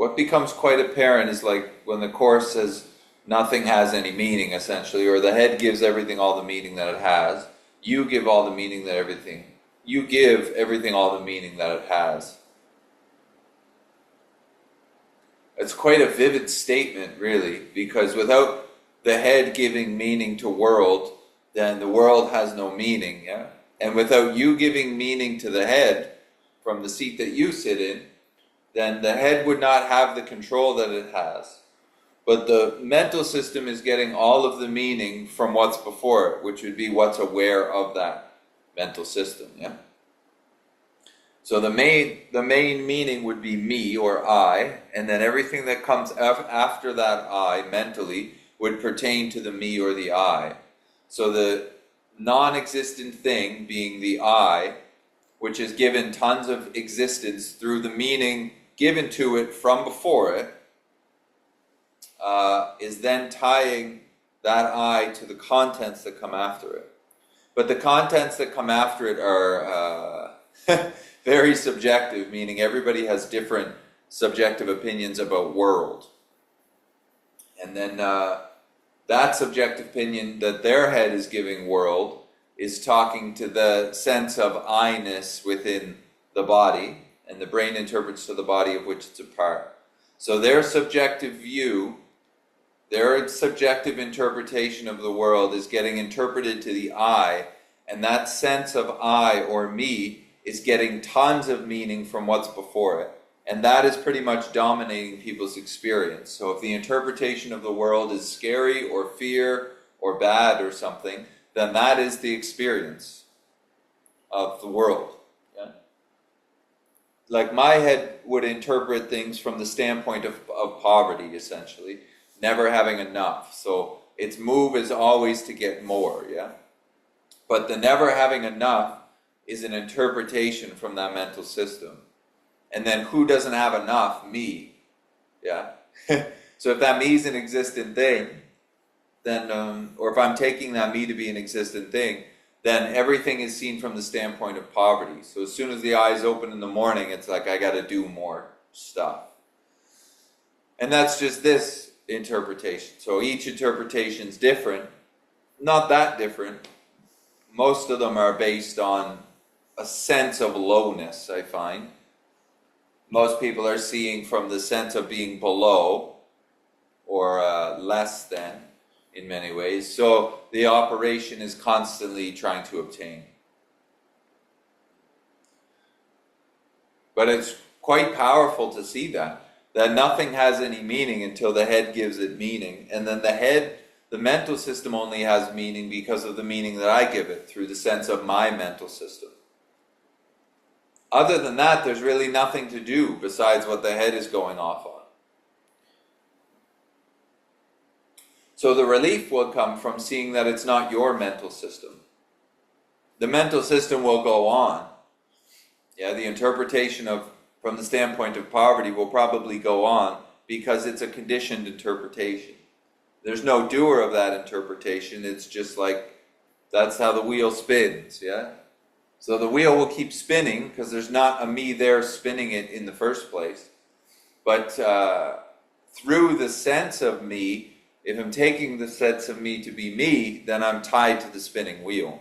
what becomes quite apparent is like when the Course says nothing has any meaning, essentially, or the head gives everything all the meaning that it has. You give all the meaning that everything. You give everything all the meaning that it has. It's quite a vivid statement, really, because without the head giving meaning to world, then the world has no meaning, yeah? And without you giving meaning to the head from the seat that you sit in, then the head would not have the control that it has. But the mental system is getting all of the meaning from what's before it, which would be what's aware of that mental system, yeah? So the main meaning would be me or I, and then everything that comes after that I mentally would pertain to the me or the I. So the non-existent thing being the I, which is given tons of existence through the meaning given to it from before it, is then tying that I to the contents that come after it. But the contents that come after it are very subjective, meaning everybody has different subjective opinions about world. And then that subjective opinion that their head is giving world is talking to the sense of I-ness within the body, and the brain interprets to the body of which it's a part. So their subjective view, their subjective interpretation of the world is getting interpreted to the I, and that sense of I or me is getting tons of meaning from what's before it. And that is pretty much dominating people's experience. So if the interpretation of the world is scary or fear or bad or something, then that is the experience of the world. Yeah? Like my head would interpret things from the standpoint of poverty, essentially. Never having enough. So its move is always to get more, yeah? But the never having enough is an interpretation from that mental system. And then who doesn't have enough? Me. Yeah? So if that me is an existent thing, then, or if I'm taking that me to be an existent thing, then everything is seen from the standpoint of poverty. So as soon as the eyes open in the morning, it's like I got to do more stuff. And that's just this interpretation. So each interpretation is different. Not that different. Most of them are based on a sense of lowness, I find. Most people are seeing from the sense of being below or less than in many ways. So the operation is constantly trying to obtain. But it's quite powerful to see that nothing has any meaning until the head gives it meaning. And then the head, the mental system only has meaning because of the meaning that I give it through the sense of my mental system. Other than that, there's really nothing to do besides what the head is going off on. So the relief will come from seeing that it's not your mental system. The mental system will go on. Yeah, the interpretation of from the standpoint of poverty will probably go on because it's a conditioned interpretation. There's no doer of that interpretation. It's just like, that's how the wheel spins, yeah? So the wheel will keep spinning because there's not a me there spinning it in the first place. But through the sense of me, if I'm taking the sense of me to be me, then I'm tied to the spinning wheel.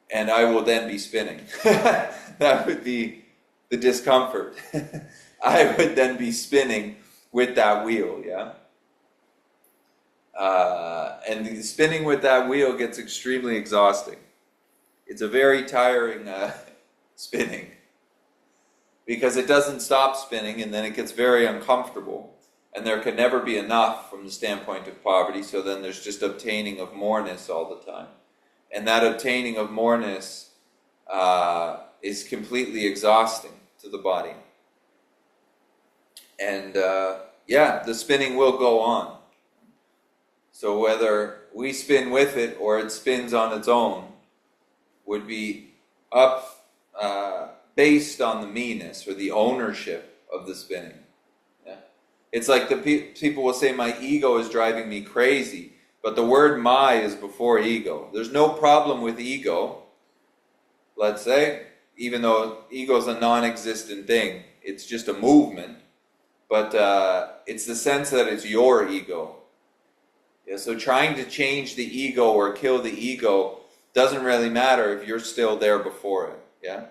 And I will then be spinning. That would be the discomfort. I would then be spinning with that wheel, yeah? And the spinning with that wheel gets extremely exhausting. It's a very tiring spinning because it doesn't stop spinning and then it gets very uncomfortable. And there can never be enough from the standpoint of poverty, so then there's just obtaining of moreness all the time. And that obtaining of moreness is completely exhausting to the body. And the spinning will go on. So whether we spin with it or it spins on its own would be up based on the me-ness or the ownership of the spinning. Yeah? It's like the people will say, my ego is driving me crazy, but the word my is before ego. There's no problem with ego, let's say, even though ego is a non-existent thing. It's just a movement. but it's the sense that it's your ego. Yeah, so trying to change the ego or kill the ego doesn't really matter if you're still there before it. Yeah,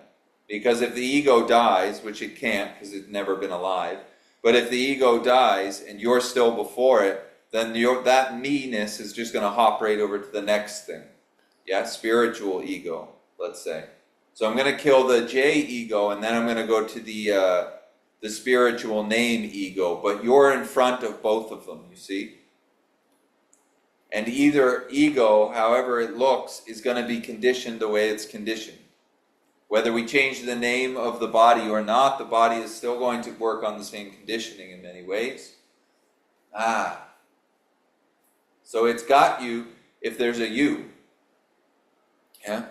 because if the ego dies, which it can't because it's never been alive, but if the ego dies and you're still before it, then that me-ness is just going to hop right over to the next thing. Yeah, spiritual ego, let's say. So I'm going to kill the J ego, and then I'm going to go to the spiritual name ego, but you're in front of both of them, you see? And either ego, however it looks, is going to be conditioned the way it's conditioned. Whether we change the name of the body or not, the body is still going to work on the same conditioning in many ways. So it's got you if there's a you. Yeah?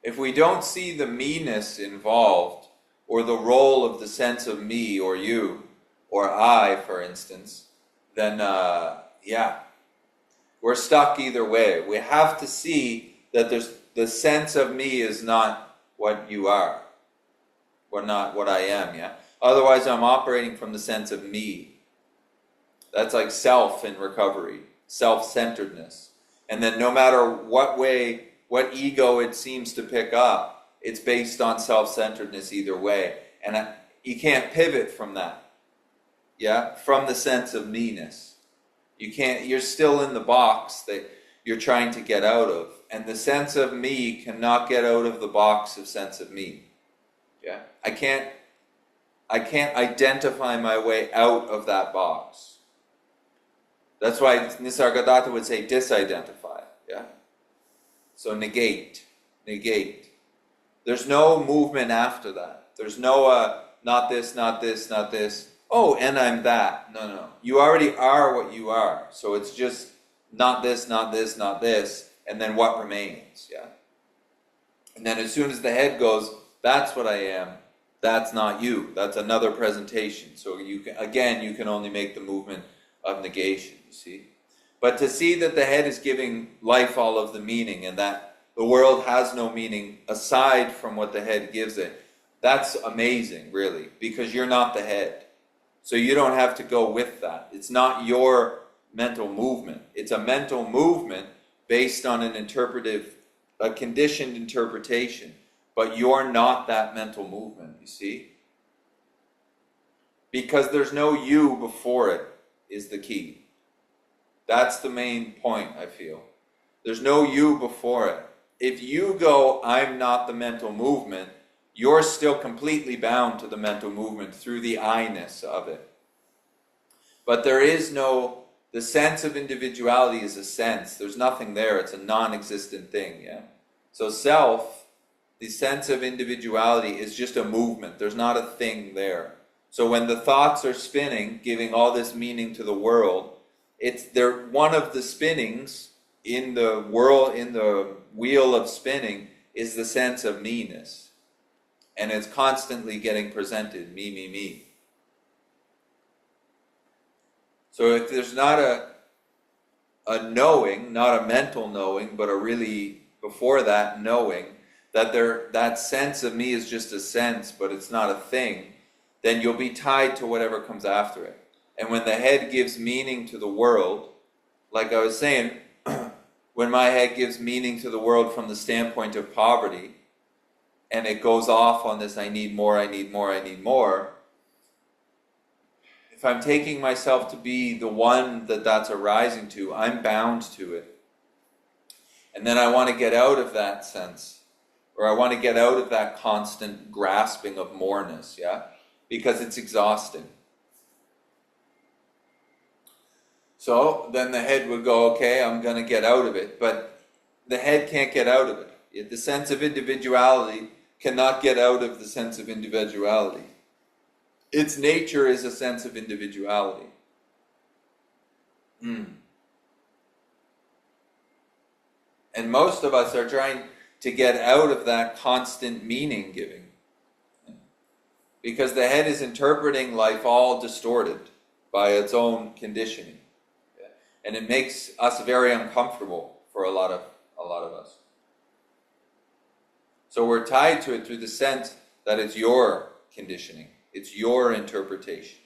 If we don't see the me-ness involved, or the role of the sense of me or you, or I, for instance, then, we're stuck either way. We have to see that the sense of me is not what you are, or not what I am, yeah? Otherwise, I'm operating from the sense of me. That's like self in recovery, self-centeredness. And then no matter what way, what ego it seems to pick up, it's based on self-centeredness either way. And you can't pivot from that, yeah? From the sense of me-ness. You can't, you're still in the box that you're trying to get out of. And the sense of me cannot get out of the box of sense of me. Yeah? I can't identify my way out of that box. That's why Nisargadatta would say disidentify. Yeah? So negate. There's no movement after that. There's no not this, not this, not this. Oh, and I'm that. No. You already are what you are. So it's just not this, not this, not this, and then what remains. Yeah? And then as soon as the head goes, that's what I am. That's not you. That's another presentation. So you can only make the movement of negation, you see. But to see that the head is giving life all of the meaning, and that the world has no meaning aside from what the head gives it, that's amazing, really, because you're not the head. So you don't have to go with that. It's not your mental movement. It's a mental movement based on a conditioned interpretation. But you're not that mental movement, you see? Because there's no you before it is the key. That's the main point, I feel. There's no you before it. If you go, I'm not the mental movement, you're still completely bound to the mental movement through the I-ness of it. But there is the sense of individuality is a sense. There's nothing there. It's a non-existent thing, yeah? So self, the sense of individuality is just a movement. There's not a thing there. So when the thoughts are spinning, giving all this meaning to the world, they're one of the spinnings in the world, in the wheel of spinning, is the sense of me-ness. And it's constantly getting presented, me. So if there's not a knowing, not a mental knowing, but a really, before that, knowing, that sense of me is just a sense, but it's not a thing, then you'll be tied to whatever comes after it. And when the head gives meaning to the world, like I was saying, when my head gives meaning to the world from the standpoint of poverty, and it goes off on this, I need more, if I'm taking myself to be the one that's arising to, I'm bound to it. And then I want to get out of that sense, or I want to get out of that constant grasping of moreness, yeah? Because it's exhausting. So then the head would go, okay, I'm going to get out of it. But the head can't get out of it. The sense of individuality cannot get out of the sense of individuality. Its nature is a sense of individuality. And most of us are trying to get out of that constant meaning giving. Because the head is interpreting life all distorted by its own conditioning. And it makes us very uncomfortable for a lot of us. So we're tied to it through the sense that it's your conditioning. It's your interpretation.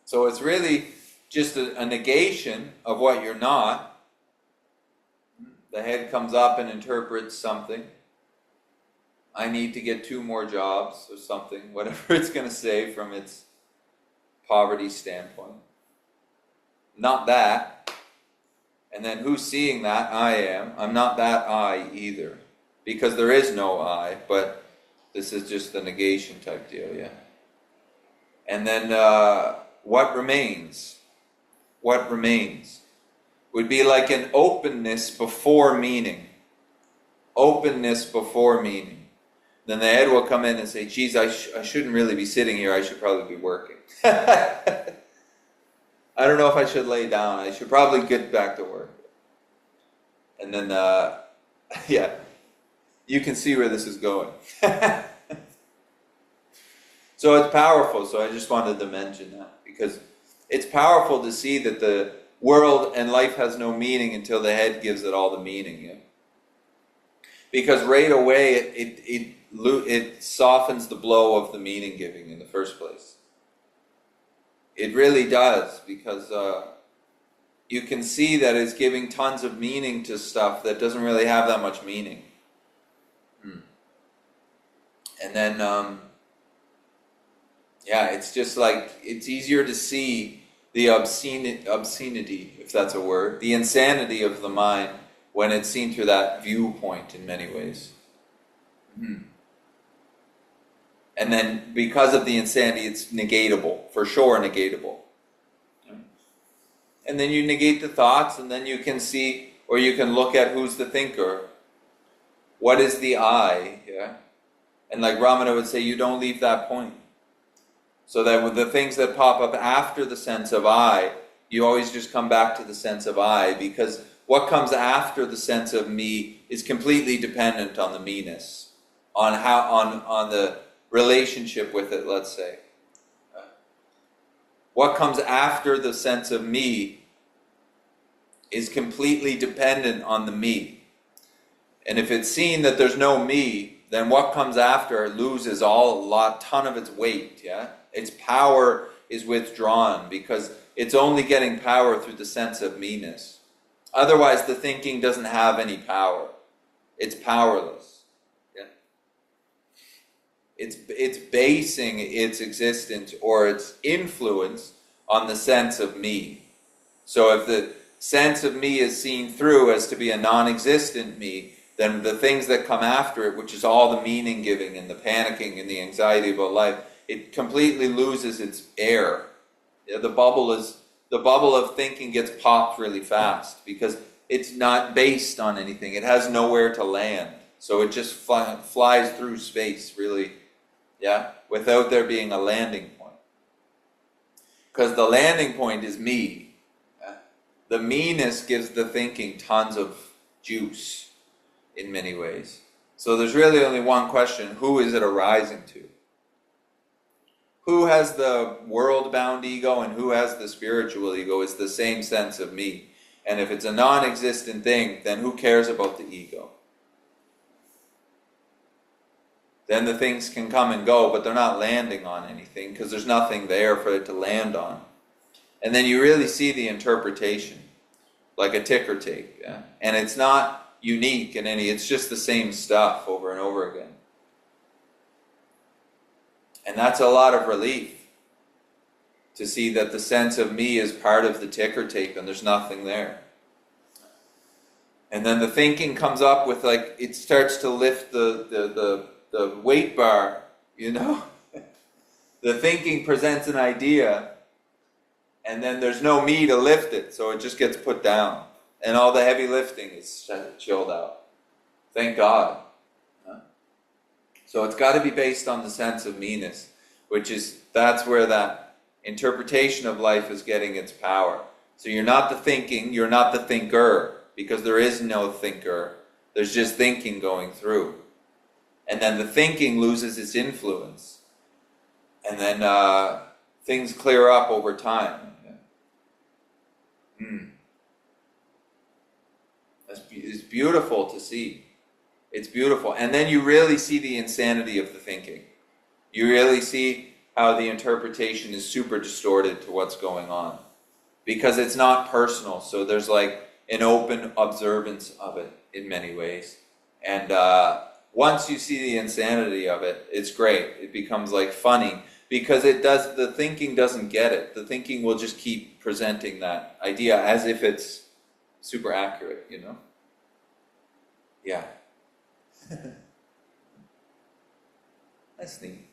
So it's really just a negation of what you're not. The head comes up and interprets something. I need to get 2 more jobs or something, whatever it's going to say from its poverty standpoint. Not that. And then who's seeing that? I am. I'm not that I either. Because there is no I, but this is just the negation type deal, yeah? And then what remains? What remains? Would be like an openness before meaning. Openness before meaning. Then the head will come in and say, geez, I shouldn't really be sitting here, I should probably be working. I don't know if I should lay down, I should probably get back to work. And then, yeah, you can see where this is going. So it's powerful, so I just wanted to mention that, because it's powerful to see that the world and life has no meaning until the head gives it all the meaning. Yeah? Because right away it softens the blow of the meaning giving in the first place. It really does, because you can see that it's giving tons of meaning to stuff that doesn't really have that much meaning. And then, yeah, it's just like, it's easier to see the obscenity, if that's a word, the insanity of the mind when it's seen through that viewpoint in many ways. And then because of the insanity, it's negatable, for sure negatable. And then you negate the thoughts, and then you can see, or you can look at who's the thinker. What is the I? Yeah? And like Ramana would say, you don't leave that point. So that with the things that pop up after the sense of I, you always just come back to the sense of I, because what comes after the sense of me is completely dependent on the me-ness, on the relationship with it, let's say. What comes after the sense of me is completely dependent on the me. And if it's seen that there's no me, then what comes after loses ton of its weight, yeah? Its power is withdrawn, because it's only getting power through the sense of me-ness. Otherwise, the thinking doesn't have any power. It's powerless. Yeah? It's basing its existence or its influence on the sense of me. So if the sense of me is seen through as to be a non-existent me, then the things that come after it, which is all the meaning giving and the panicking and the anxiety about life, it completely loses its air. Yeah, the bubble of thinking gets popped really fast, because it's not based on anything. It has nowhere to land. So it just flies through space, really, yeah, without there being a landing point. Because the landing point is me. Yeah? The me-ness gives the thinking tons of juice in many ways. So there's really only one question: who is it arising to? Who has the world-bound ego and who has the spiritual ego? It's the same sense of me. And if it's a non-existent thing, then who cares about the ego? Then the things can come and go, but they're not landing on anything, because there's nothing there for it to land on. And then you really see the interpretation, like a ticker tape. Yeah? And it's not unique in any, it's just the same stuff over and over again. And that's a lot of relief, to see that the sense of me is part of the ticker tape and there's nothing there. And then the thinking comes up with, like, it starts to lift the weight bar, you know? The thinking presents an idea, and then there's no me to lift it, so it just gets put down. And all the heavy lifting is chilled out. Thank God. So it's got to be based on the sense of me-ness, that's where that interpretation of life is getting its power. So you're not the thinking, you're not the thinker, because there is no thinker. There's just thinking going through. And then the thinking loses its influence. And then things clear up over time. It's beautiful to see. It's beautiful. And then you really see the insanity of the thinking. You really see how the interpretation is super distorted to what's going on. Because it's not personal, so there's like an open observance of it in many ways. And once you see the insanity of it, it's great. It becomes like funny because the thinking doesn't get it. The thinking will just keep presenting that idea as if it's super accurate, you know? Yeah. That's neat.